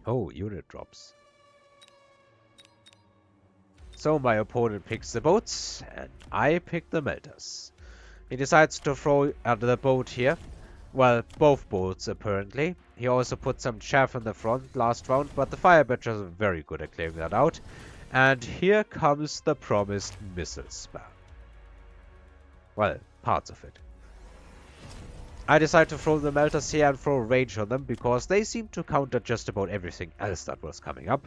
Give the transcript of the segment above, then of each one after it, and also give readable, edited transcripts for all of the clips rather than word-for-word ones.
Oh, unit drops. So my opponent picks the boats, and I pick the melters. He decides to throw at the boat here. Well, both boats, apparently. He also put some chaff in the front last round, but the fire badgers are very good at clearing that out. And here comes the promised missile spam. Well, parts of it. I decide to throw the melters here and throw range on them, because they seem to counter just about everything else that was coming up.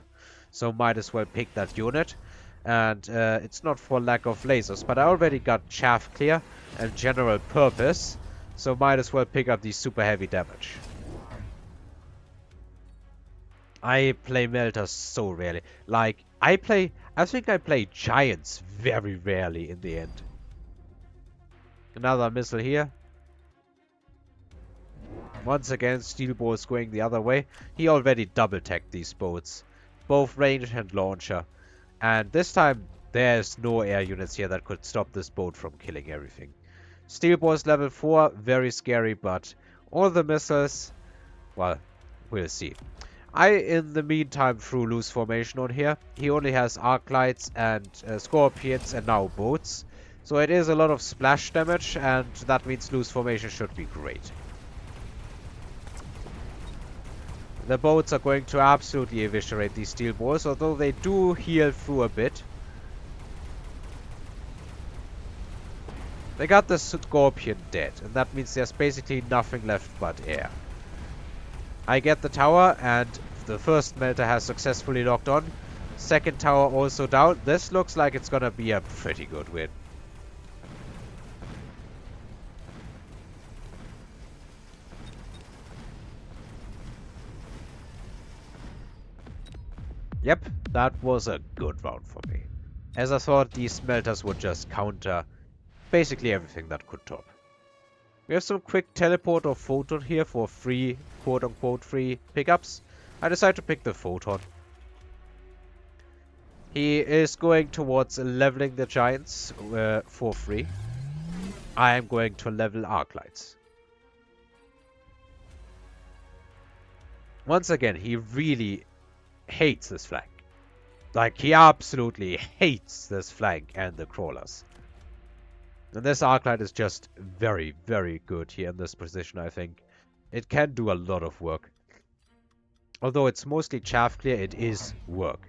So might as well pick that unit. And it's not for lack of lasers, but I already got chaff clear and general purpose, so might as well pick up the super heavy damage. I play melters so rarely. Like, I think I play giants very rarely in the end. Another missile here. Once again, steel balls going the other way. He already double tagged these boats, both range and launcher. And this time, there's no air units here that could stop this boat from killing everything. Steel balls level 4, very scary, but all the missiles, well, we'll see. I, in the meantime, threw loose formation on here. He only has arc lights and scorpions and now boats. So it is a lot of splash damage, and that means loose formation should be great. The boats are going to absolutely eviscerate these steel balls, although they do heal through a bit. They got the scorpion dead, and that means there's basically nothing left but air. I get the tower, and the first melter has successfully locked on. Second tower also down. This looks like it's gonna be a pretty good win. Yep, that was a good round for me. As I thought, these smelters would just counter basically everything that could top. We have some quick teleport or photon here for free, quote-unquote free pickups. I decide to pick the photon. He is going towards leveling the giants for free. I am going to level arc lights. Once again, he really hates this flank. Like, he absolutely hates this flank and the crawlers. And this Arclight is just very, very good here in this position, I think. It can do a lot of work. Although it's mostly chaff clear, it is work.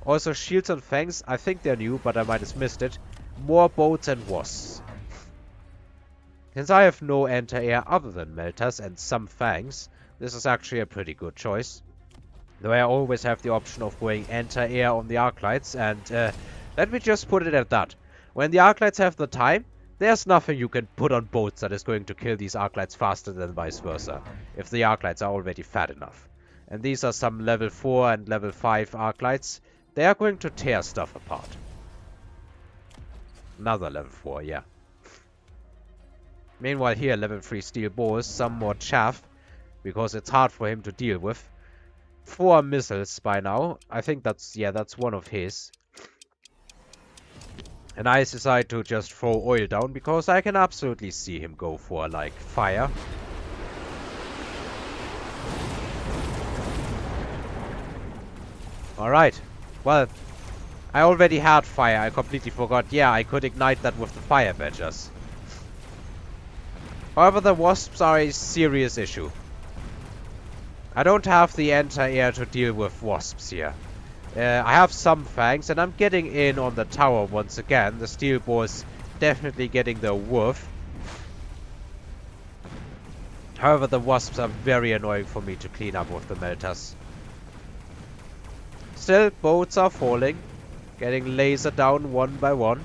Also, shields and fangs, I think they're new, but I might have missed it. More boats and wasps. Since I have no anti-air other than melters and some fangs, this is actually a pretty good choice. Though I always have the option of going anti-air on the Arclights, and let me just put it at that. When the Arclights have the time, there's nothing you can put on boats that is going to kill these Arclights faster than vice versa, if the Arclights are already fat enough. And these are some level 4 and level 5 Arclights. They are going to tear stuff apart. Another level 4, yeah. Meanwhile here, level 3 steel balls, some more chaff, because it's hard for him to deal with. 4 missiles by now. I think that's one of his. And I decide to just throw oil down, because I can absolutely see him go for, like, fire. Alright. Well, I already had fire. I completely forgot. Yeah, I could ignite that with the fire badgers. However, the wasps are a serious issue. I don't have the anti-air to deal with wasps here. I have some fangs, and I'm getting in on the tower once again. The steel balls definitely getting the woof. However, the wasps are very annoying for me to clean up with the melters. Still, boats are falling. Getting lasered down one by one.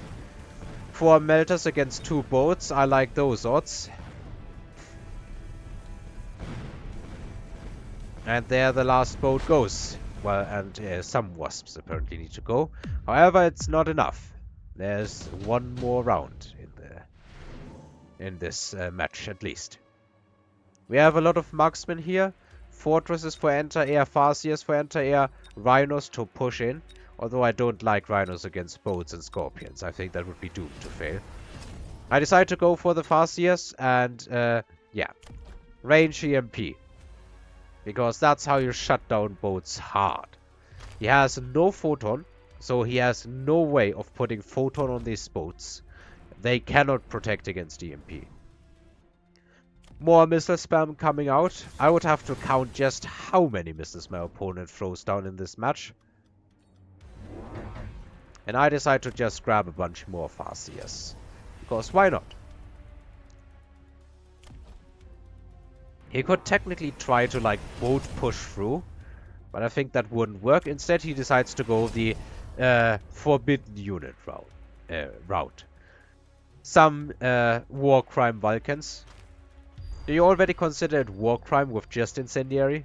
4 melters against 2 boats. I like those odds. And there the last boat goes. Well, and some wasps apparently need to go. However, it's not enough. There's one more round in this match, at least. We have a lot of marksmen here. Fortresses for anti-air, Farseers for anti-air, Rhinos to push in. Although I don't like Rhinos against boats and Scorpions. I think that would be doomed to fail. I decide to go for the Farseers and, yeah. Range EMP. because that's how you shut down boats hard. He has no photon, so he has no way of putting photon on these boats. They cannot protect against EMP. More missile spam coming out. I would have to count just how many missiles my opponent throws down in this match. And I decide to just grab a bunch more Farseers. Because why not? He could technically try to like boat push through, but I think that wouldn't work. Instead he decides to go the forbidden unit route. Some war crime Vulcans. Do you already consider it war crime with just incendiary?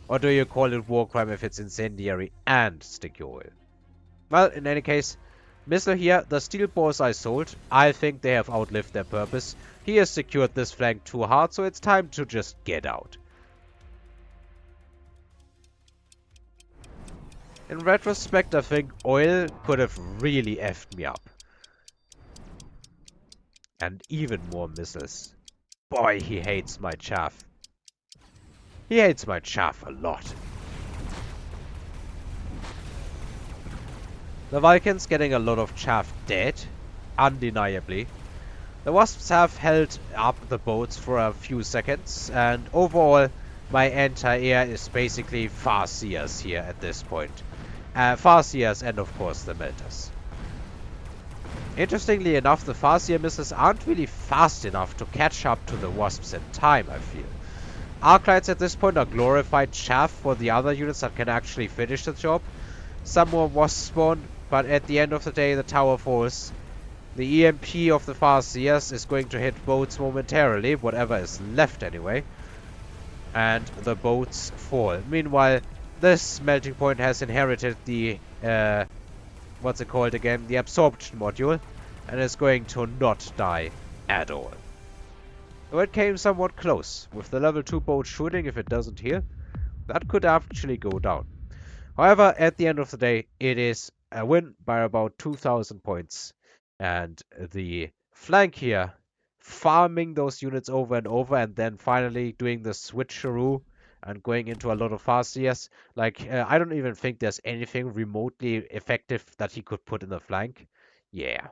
Or do you call it war crime if it's incendiary and sticky oil? Well, in any case, missile here, the steel balls I sold, I think they have outlived their purpose. He has secured this flank too hard, so it's time to just get out. In retrospect, I think oil could have really effed me up. And even more missiles. Boy, he hates my chaff. He hates my chaff a lot. The Vulcans getting a lot of chaff dead, undeniably. The Wasps have held up the boats for a few seconds, and overall, my anti-air is basically Farseers here at this point. Farseers and of course the Melters. Interestingly enough, the Farseer missiles aren't really fast enough to catch up to the Wasps in time, I feel. Arclights at this point are glorified chaff for the other units that can actually finish the job. Some more Wasps spawn, but at the end of the day the tower falls. The EMP of the Farseers is going to hit boats momentarily, whatever is left anyway. And the boats fall. Meanwhile, this melting point has inherited the what's it called again? The absorption module, and is going to not die at all. Though it came somewhat close. With the level 2 boat shooting, if it doesn't heal, that could actually go down. However, at the end of the day, it is a win by about 2,000 points. And the flank here, farming those units over and over, and then finally doing the switcheroo and going into a lot of Farseers. Like, I don't even think there's anything remotely effective that he could put in the flank. Yeah.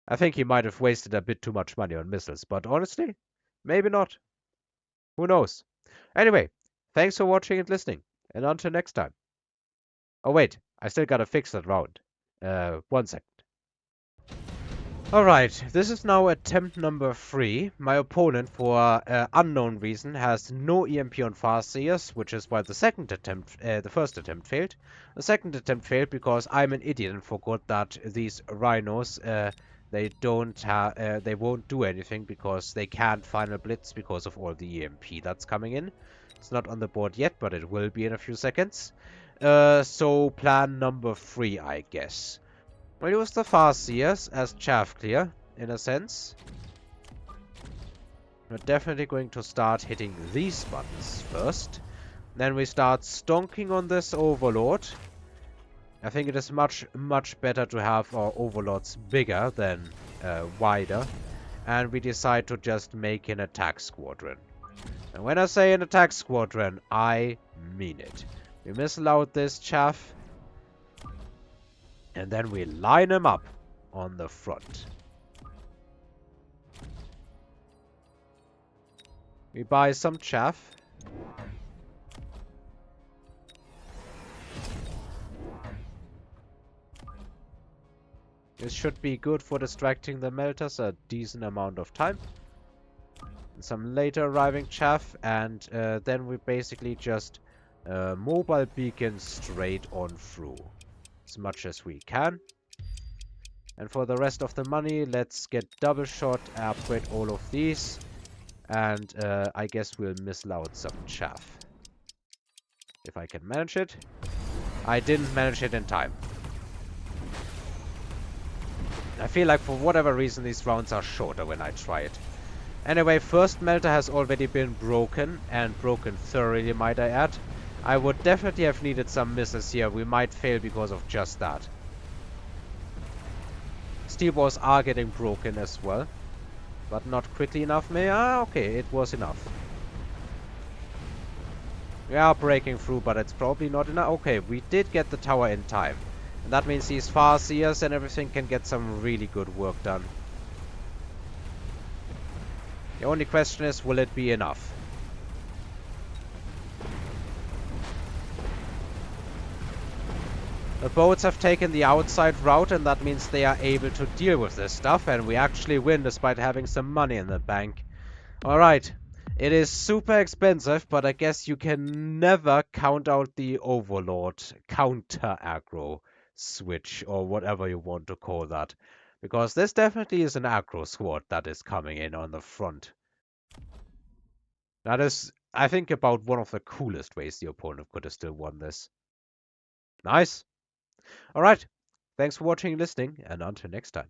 I think he might have wasted a bit too much money on missiles, but honestly, maybe not. Who knows? Anyway, thanks for watching and listening, and until next time. Oh wait, I still gotta fix that round. 1 second. Alright, this is now attempt number 3. My opponent, for unknown reason, has no EMP on Farseers, which is why the first attempt failed. The second attempt failed because I'm an idiot and forgot that these rhinos, they won't do anything because they can't final blitz because of all the EMP that's coming in. It's not on the board yet, but it will be in a few seconds. So plan number 3, I guess. We'll use the Farseers as chaff clear, in a sense. We're definitely going to start hitting these buttons first. Then we start stonking on this Overlord. I think it is much, much better to have our Overlords bigger than wider. And we decide to just make an attack squadron. And when I say an attack squadron, I mean it. We missile out this chaff. And then we line them up on the front. We buy some chaff. This should be good for distracting the melters a decent amount of time. And some later arriving chaff, and then we basically just mobile beacon straight on through. As much as we can. And for the rest of the money, let's get double shot, upgrade all of these, and I guess we'll missile out some chaff. If I can manage it. I didn't manage it in time. I feel like for whatever reason these rounds are shorter when I try it. Anyway, first melter has already been broken, and broken thoroughly, might I add. I would definitely have needed some missiles here. We might fail because of just that. Steel balls are getting broken as well. But not quickly enough, maybe? Ah, okay, it was enough. We are breaking through, but it's probably not enough. Okay, we did get the tower in time. And that means these Farseers and everything can get some really good work done. The only question is, will it be enough? The boats have taken the outside route, and that means they are able to deal with this stuff, and we actually win despite having some money in the bank. Alright, it is super expensive, but I guess you can never count out the Overlord counter-aggro switch, or whatever you want to call that. Because this definitely is an aggro squad that is coming in on the front. That is, I think, about one of the coolest ways the opponent could have still won this. Nice! Alright, thanks for watching and listening, and until next time.